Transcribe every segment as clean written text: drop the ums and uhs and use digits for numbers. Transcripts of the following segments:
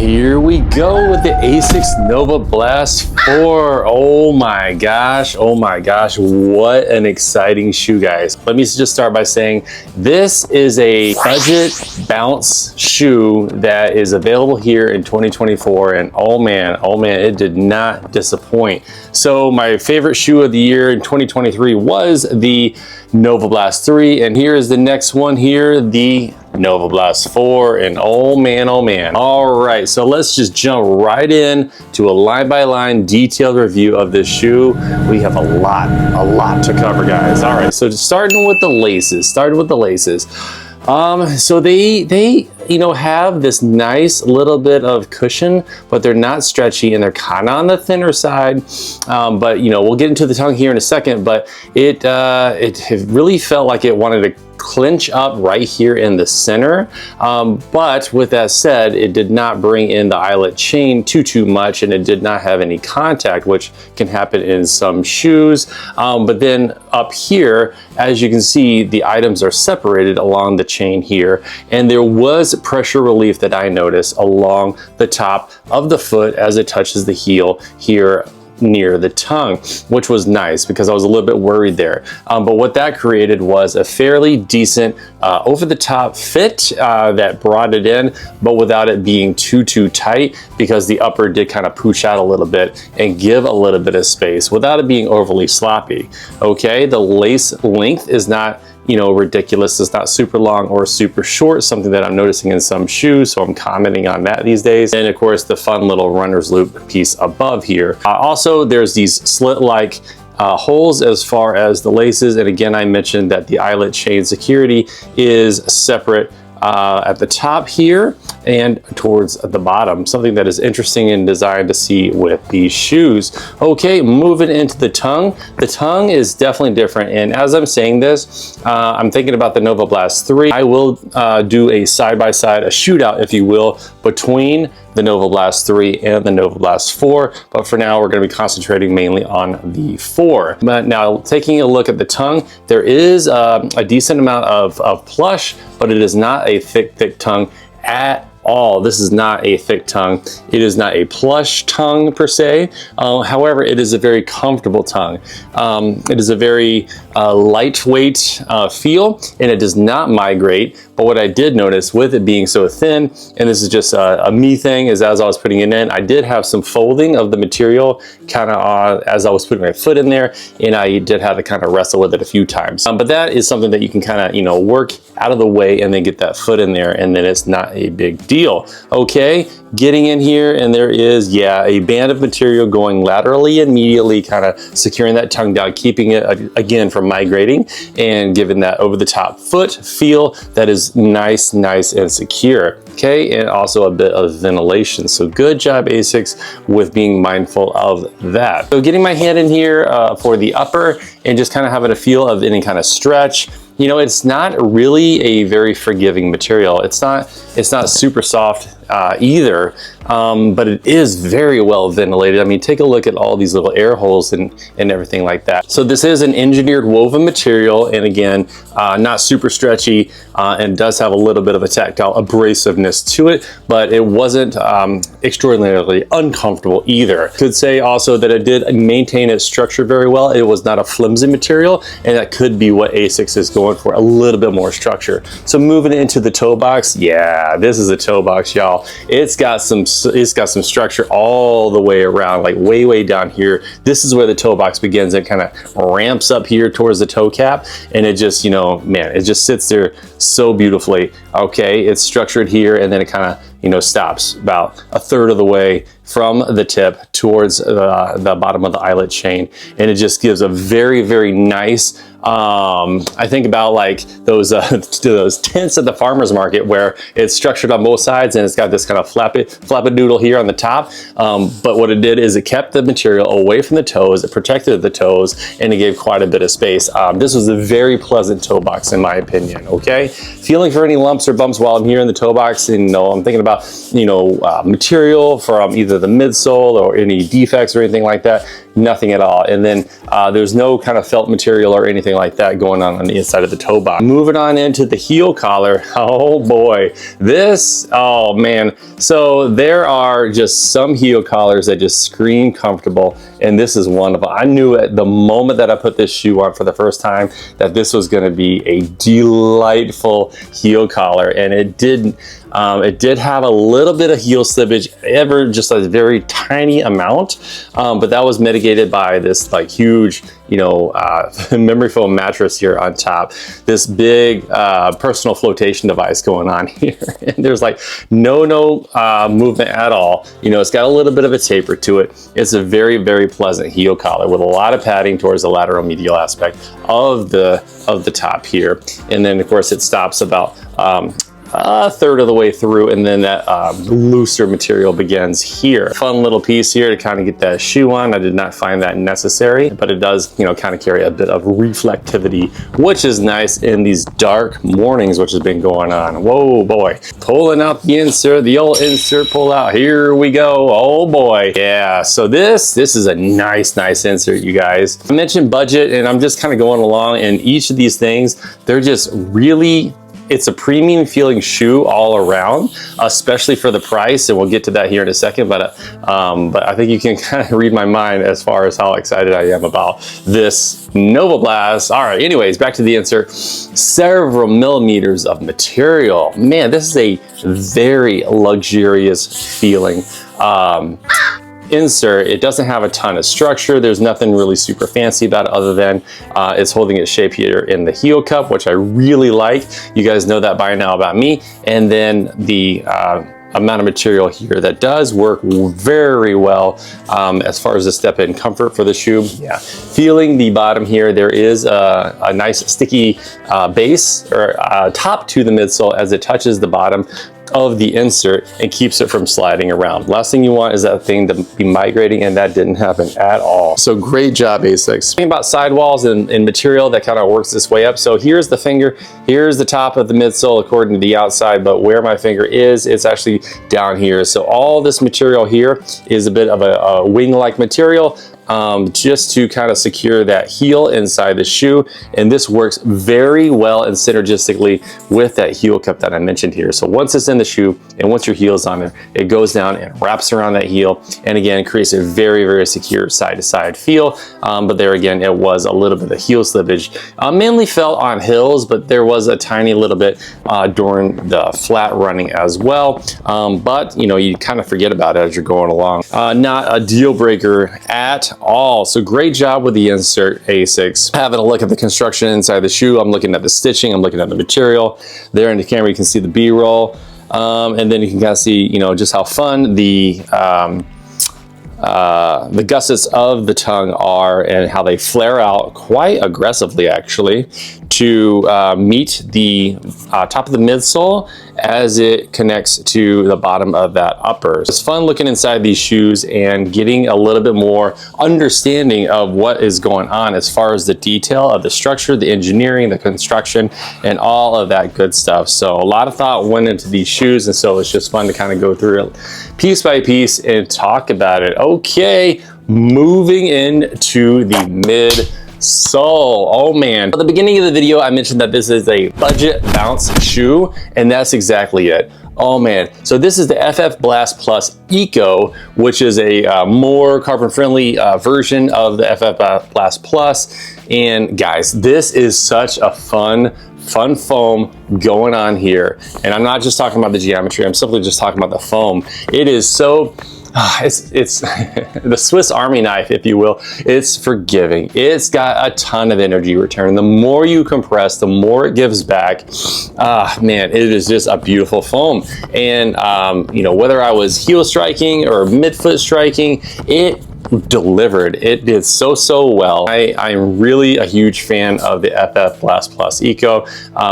Here we go with the ASICS Novablast 4. Oh my gosh, what an exciting shoe, guys. Let me just start by saying this is a budget bounce shoe that is available here in 2024, and oh man, it did not disappoint. So my favorite shoe of the year in 2023 was the Novablast 3, and here is the next one here, the Novablast 4, and oh man. All right, so let's just jump right in to a line-by-line detailed review of this shoe. We have a lot to cover, guys. All right, so starting with the laces. So they have this nice little bit of cushion, but they're not stretchy and they're kind of on the thinner side. But we'll get into the tongue here in a second, but it really felt like it wanted to clinch up right here in the center. But with that said, it did not bring in the eyelet chain too much, and it did not have any contact, which can happen in some shoes. But then up here, as you can see, the items are separated along the chain here, and there was pressure relief that I noticed along the top of the foot as it touches the heel here near the tongue, which was nice because I was a little bit worried there. But what that created was a fairly decent over the top fit that brought it in, but without it being too tight, because the upper did kind of pooch out a little bit and give a little bit of space without it being overly sloppy. Okay, the lace length is not ridiculous. It's not super long or super short, something that I'm noticing in some shoes, so I'm commenting on that these days. And of course, the fun little runner's loop piece above here. Also, there's these slit-like holes as far as the laces, and again, I mentioned that the eyelet chain security is separate at the top here and towards the bottom, something that is interesting and designed to see with these shoes. Okay, moving into the tongue. The tongue is definitely different, and as I'm saying this, I'm thinking about the Novablast 3. I will do a side-by-side, a shootout, if you will, between the Novablast 3 and the Novablast 4, but for now we're going to be concentrating mainly on the 4. But now, taking a look at the tongue, there is a decent amount of plush, but it is not a thick tongue at all. This is not a thick tongue. It is not a plush tongue per se. However, it is a very comfortable tongue. It is a very lightweight feel, and it does not migrate. But what I did notice with it being so thin, and this is just a me thing, is as I was putting it in, I did have some folding of the material kind of as I was putting my foot in there, and I did have to kind of wrestle with it a few times. But that is something that you can kind of work out of the way and then get that foot in there, and then it's not a big deal. Okay, getting in here, and there is a band of material going laterally and medially, kind of securing that tongue down, keeping it again from migrating, and giving that over the top foot feel that is nice and secure. Okay, and also a bit of ventilation. So good job, ASICS, with being mindful of that. So getting my hand in here for the upper and just kind of having a feel of any kind of stretch. It's not really a very forgiving material. It's not super soft either, but it is very well ventilated. I mean, take a look at all these little air holes and everything like that. So this is an engineered woven material, and again, not super stretchy, and does have a little bit of a tactile abrasiveness to it, but it wasn't extraordinarily uncomfortable either. Could say also that it did maintain its structure very well. It was not a flimsy material, and that could be what ASICS is going for, a little bit more structure. So moving into the toe box, this is a toe box, y'all. It's got some structure all the way around, like way down here. This is where the toe box begins. It kind of ramps up here towards the toe cap, and it just it just sits there so beautifully. Okay, it's structured here, and then it kind of stops about a third of the way from the tip towards the bottom of the eyelet chain, and it just gives a very nice I think about like those tents at the farmer's market where it's structured on both sides and it's got this kind of flappadoodle here on the top. But what it did is it kept the material away from the toes, it protected the toes, and it gave quite a bit of space. This was a very pleasant toe box in my opinion, okay? Feeling for any lumps or bumps while I'm here in the toe box, and I'm thinking about material from either the midsole or any defects or anything like that. nothing at all. And then there's no kind of felt material or anything like that going on the inside of the toe box. Moving on into the heel collar. Oh boy, this, oh man. So there are just some heel collars that just scream comfortable, and this is one of them. I knew at the moment that I put this shoe on for the first time that this was going to be a delightful heel collar, and it did have a little bit of heel slippage, just a very tiny amount, but that was mitigated by this like huge, you know, memory foam mattress here on top. This big personal flotation device going on here, and there's like no movement at all. You know, it's got a little bit of a taper to it. It's a very, very pleasant heel collar with a lot of padding towards the lateral medial aspect of the top here, and then of course it stops about a third of the way through, and then that looser material begins here. Fun little piece here to kind of get that shoe on. I did not find that necessary, but it does, you know, kind of carry a bit of reflectivity, which is nice in these dark mornings, which has been going on. Whoa boy, pulling out the insert, the old insert pull out. Here we go. Oh boy, yeah. So this is a nice insert, you guys. I mentioned budget, and I'm just kind of going along, and each of these things, they're just really, it's a premium feeling shoe all around, especially for the price, and we'll get to that here in a second, but I think you can kind of read my mind as far as how excited I am about this Novablast. All right, anyways, back to the insert. Several millimeters of material. Man, this is a very luxurious feeling insert. It doesn't have a ton of structure. There's nothing really super fancy about it other than it's holding its shape here in the heel cup, which I really like. You guys know that by now about me. And then the amount of material here that does work very well as far as the step-in comfort for the shoe. Yeah, feeling the bottom here, there is a nice sticky base or top to the midsole as it touches the bottom of the insert and keeps it from sliding around. Last thing you want is that thing to be migrating, and that didn't happen at all. So great job, ASICS. Talking about sidewalls and material that kind of works this way up. So here's the finger, here's the top of the midsole according to the outside, but where my finger is, it's actually down here. So all this material here is a bit of a wing-like material, just to kind of secure that heel inside the shoe. And this works very well and synergistically with that heel cup that I mentioned here. So once it's in the shoe and once your heel's on there, it goes down and wraps around that heel, and again creates a very, very secure side-to-side feel. But there again, it was a little bit of heel slippage, mainly felt on hills, but there was a tiny little bit during the flat running as well. But you know, you kind of forget about it as you're going along. Not a deal breaker at all. So great job with the insert, ASICS. Having a look at the construction inside the shoe, I'm looking at the stitching, I'm looking at the material. There in the camera you can see the B-roll, and then you can kind of see, you know, just how fun the gussets of the tongue are and how they flare out quite aggressively actually to meet the top of the midsole as it connects to the bottom of that upper. It's fun looking inside these shoes and getting a little bit more understanding of what is going on as far as the detail of the structure, the engineering, the construction, and all of that good stuff. So a lot of thought went into these shoes, and so it's just fun to kind of go through it piece by piece and talk about it. Okay, moving into the Midsole. Oh man, at the beginning of the video I mentioned that this is a budget bounce shoe, and that's exactly it. Oh man, so this is the FF Blast Plus Eco, which is a more carbon friendly version of the FF Blast Plus. And guys, this is such a fun foam going on here. And I'm not just talking about the geometry, I'm simply just talking about the foam. It is so, it's the Swiss Army knife, if you will. It's forgiving. It's got a ton of energy return. The more you compress, the more it gives back. Man, it is just a beautiful foam. And you know, whether I was heel striking or midfoot striking, it delivered. It did so well. I'm really a huge fan of the FF Blast Plus Eco.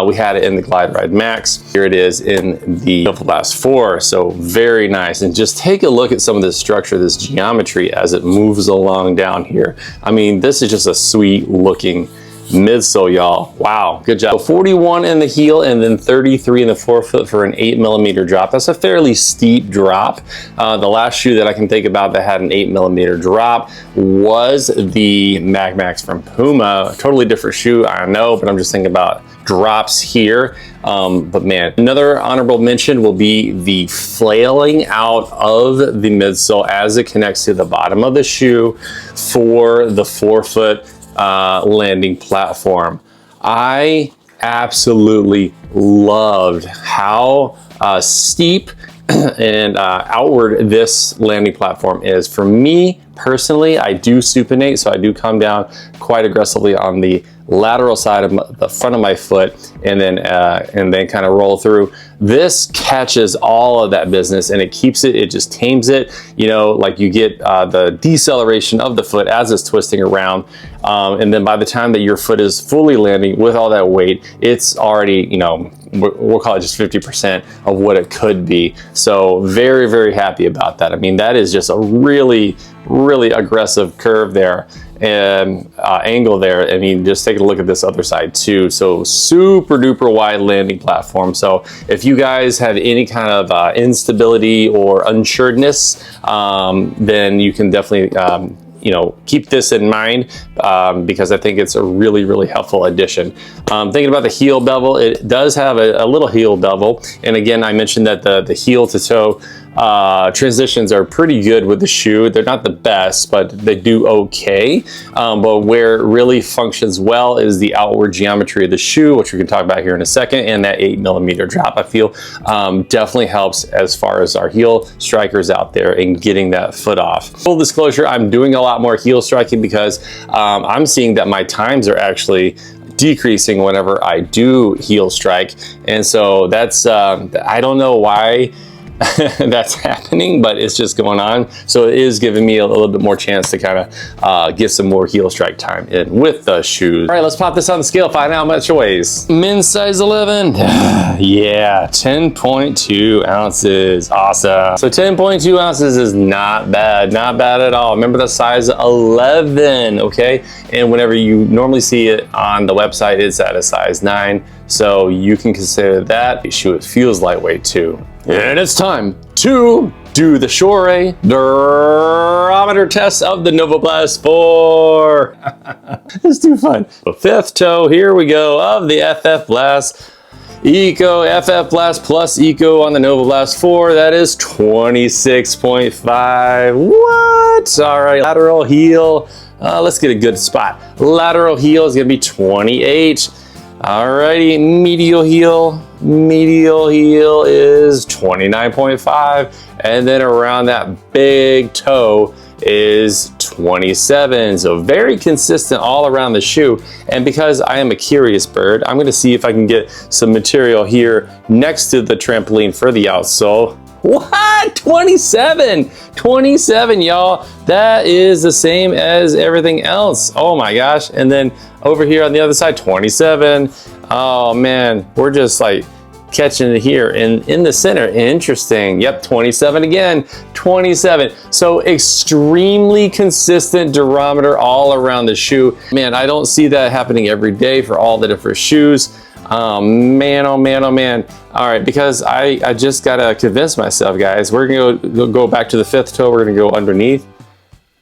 We had it in the Glide Ride Max. Here it is in the Novablast 4. So very nice. And just take a look at some of this structure, this geometry as it moves along down here. I mean, this is just a sweet looking midsole, y'all. Wow, good job. So 41 in the heel and then 33 in the forefoot for an 8mm drop. That's a fairly steep drop. The last shoe that I can think about that had an 8mm drop was the Mag Max from Puma. Totally different shoe, I know, but I'm just thinking about drops here. But man, another honorable mention will be the flailing out of the midsole as it connects to the bottom of the shoe for the forefoot landing platform. I absolutely loved how steep and outward this landing platform is. For me personally, I do supinate, so I do come down quite aggressively on the lateral side of the front of my foot and then kind of roll through. This catches all of that business and it keeps it, it just tames it, you know, like you get the deceleration of the foot as it's twisting around. And then by the time that your foot is fully landing with all that weight, it's already, you know, we'll call it just 50% of what it could be. So very, very happy about that. I mean, that is just a really, really aggressive curve there and angle there. I mean, just take a look at this other side too. So super duper wide landing platform. So if you guys have any kind of instability or unsureness, then you can definitely you know, keep this in mind because I think it's a really, really helpful addition. Thinking about the heel bevel, it does have a little heel bevel. And again, I mentioned that the heel to toe transitions are pretty good with the shoe. They're not the best, but they do okay. But where it really functions well is the outward geometry of the shoe, which we can talk about here in a second, and that 8mm drop, I feel, definitely helps as far as our heel strikers out there and getting that foot off. Full disclosure, I'm doing a lot more heel striking because I'm seeing that my times are actually decreasing whenever I do heel strike. And so that's, I don't know why that's happening, but it's just going on. So it is giving me a little bit more chance to kind of get some more heel strike time in with the shoes. All right, let's pop this on the scale, find out how much it weighs. Men's size 11. Yeah, 10.2 ounces. Awesome. So 10.2 ounces is not bad at all. Remember the size 11, okay? And whenever you normally see it on the website, it's at a size 9. So you can consider that shoe. It feels lightweight too. And it's time to do the Shore durometer test of the Novablast 4. It's too fun. The fifth toe, here we go, of the FF Blast Eco, FF Blast plus Eco on the Novablast 4. That is 26.5. What? All right, lateral heel. Let's get a good spot. Lateral heel is gonna be 28. Alrighty, medial heel. Medial heel is 29.5, and then around that big toe is 27. So very consistent all around the shoe. And because I am a curious bird, I'm gonna see if I can get some material here next to the trampoline for the outsole. What? 27! 27, y'all. That is the same as everything else. Oh my gosh. And then over here on the other side, 27. Oh man, we're just like catching it here in the center. Interesting. Yep, 27 again, 27. So extremely consistent durometer all around the shoe. Man, I don't see that happening every day for all the different shoes. Man, oh man, oh man. All right, because I just gotta convince myself, guys. We're gonna go back to the fifth toe. We're gonna go underneath.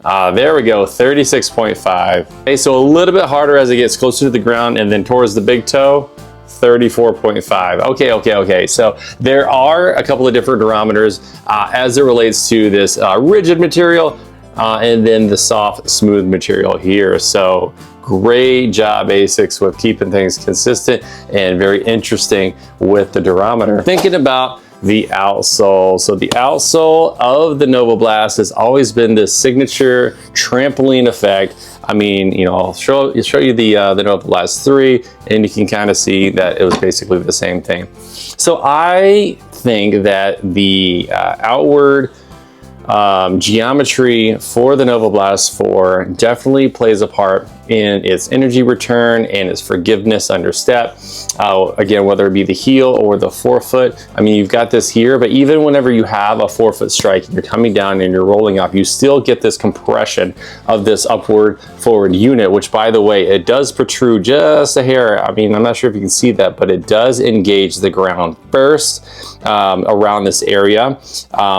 There we go, 36.5. Okay, so a little bit harder as it gets closer to the ground and then towards the big toe, 34.5. Okay. So there are a couple of different durometers as it relates to this rigid material and then the soft, smooth material here. So great job, ASICS, with keeping things consistent and very interesting with the durometer. Thinking about the outsole. So the outsole of the Novablast has always been this signature trampoline effect. I mean, you know, I'll show you the Novablast 3, and you can kind of see that it was basically the same thing. So I think that the outward geometry for the Novablast 4 definitely plays a part in its energy return and its forgiveness under step. Again, whether it be the heel or the forefoot, I mean, you've got this here, but even whenever you have a forefoot strike and you're coming down and you're rolling up, you still get this compression of this upward forward unit, which, by the way, it does protrude just a hair. I mean, I'm not sure if you can see that, but it does engage the ground first around this area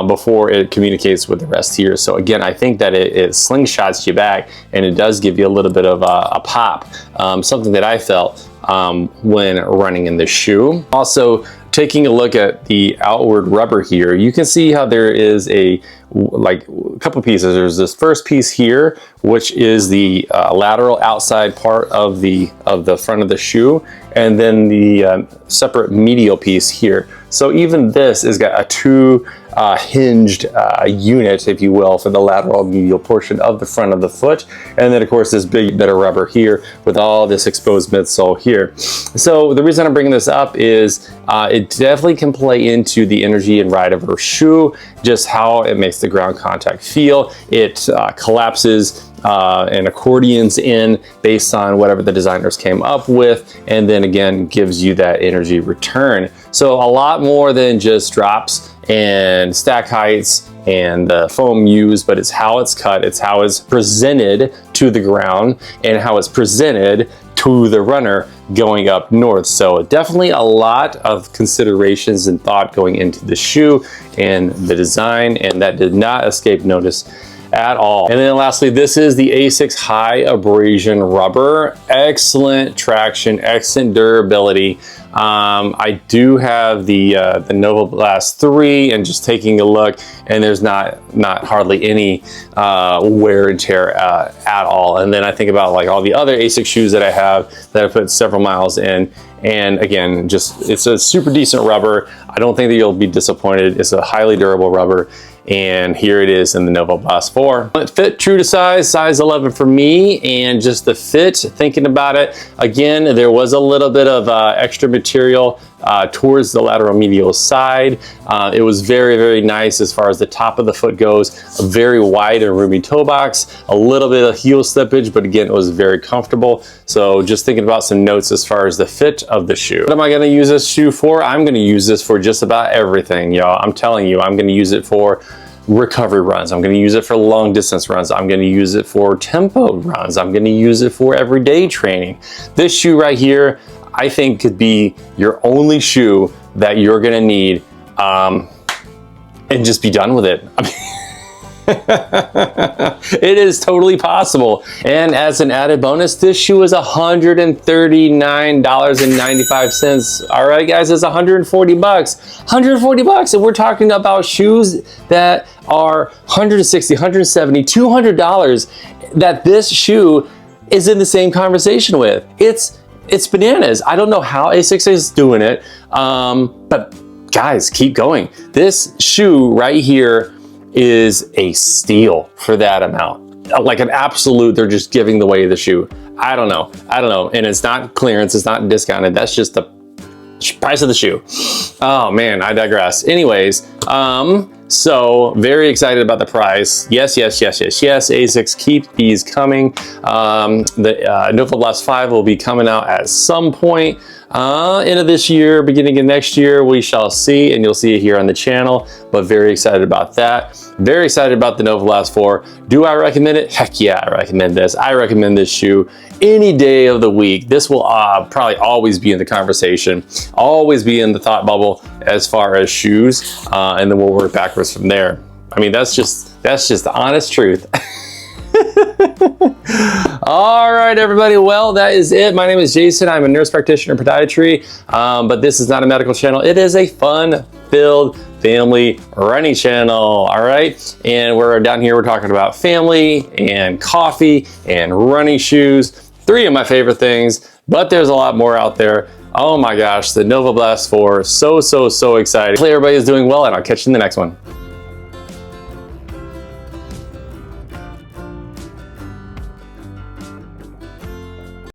before it communicates with the rest here. So again, I think that it slingshots you back, and it does give you a little bit of a pop, something that I felt when running in this shoe. Also, taking a look at the outward rubber here, you can see how there is a couple pieces. There's this first piece here, which is the lateral outside part of the front of the shoe, and then the separate medial piece here. So even this has got a two hinged unit, if you will, for the lateral medial portion of the front of the foot. And then of course this big bit of rubber here with all this exposed midsole here. So the reason I'm bringing this up is it definitely can play into the energy and ride of our shoe, just how it makes the ground contact feel. It collapses and accordions in based on whatever the designers came up with, and then again gives you that energy return. So a lot more than just drops and stack heights and the foam used, but it's how it's cut, it's how it's presented to the ground, and how it's presented to the runner going up north. So definitely a lot of considerations and thought going into the shoe and the design, and that did not escape notice at all. And then lastly, this is the ASICS high abrasion rubber. Excellent traction, excellent durability. I do have the Novablast 3, and just taking a look, and there's not hardly any wear and tear at all. And then I think about like all the other ASICS shoes that I have that I put several miles in, and again, just it's a super decent rubber. I don't think that you'll be disappointed. It's a highly durable rubber. And here it is in the Novablast 4. It fit true to size 11 for me, and just the fit, thinking about it, again, there was a little bit of extra material towards the lateral medial side. It was very, very nice as far as the top of the foot goes. A very wide and roomy toe box, a little bit of heel slippage, but again, it was very comfortable. So just thinking about some notes as far as the fit of the shoe. What am I gonna use this shoe for? I'm gonna use this for just about everything, y'all. I'm telling you, I'm gonna use it for recovery runs. I'm going to use it for long distance runs. I'm going to use it for tempo runs. I'm going to use it for everyday training. This shoe right here, I think, could be your only shoe that you're going to need, and just be done with it. I mean, it is totally possible. And as an added bonus, this shoe is $139.95. All right, guys, it's 140 bucks. 140 bucks, and we're talking about shoes that are 160, 170, $200 that this shoe is in the same conversation with. It's bananas. I don't know how ASICS is doing it, but guys, keep going. This shoe right here is a steal for that amount. Like an absolute, they're just giving away the shoe. I don't know. And it's not clearance, it's not discounted. That's just the price of the shoe. Oh man, I digress. Anyways, so very excited about the price. Yes. ASICS, keep these coming. The Novablast 5 will be coming out at some point. End of this year, beginning of next year, we shall see, and you'll see it here on the channel, but very excited about that. Very excited about the Novablast 4. Do I recommend it? Heck yeah, I recommend this. I recommend this shoe any day of the week. This will probably always be in the conversation, always be in the thought bubble as far as shoes, and then we'll work backwards from there. I mean, that's just the honest truth. All right, everybody. Well, that is it. My name is Jason. I'm a nurse practitioner in podiatry, but this is not a medical channel. It is a fun-filled family running channel. All right, and we're down here. We're talking about family and coffee and running shoes. 3 of my favorite things, but there's a lot more out there. Oh my gosh, the Novablast 4, so excited. Hopefully everybody is doing well, and I'll catch you in the next one.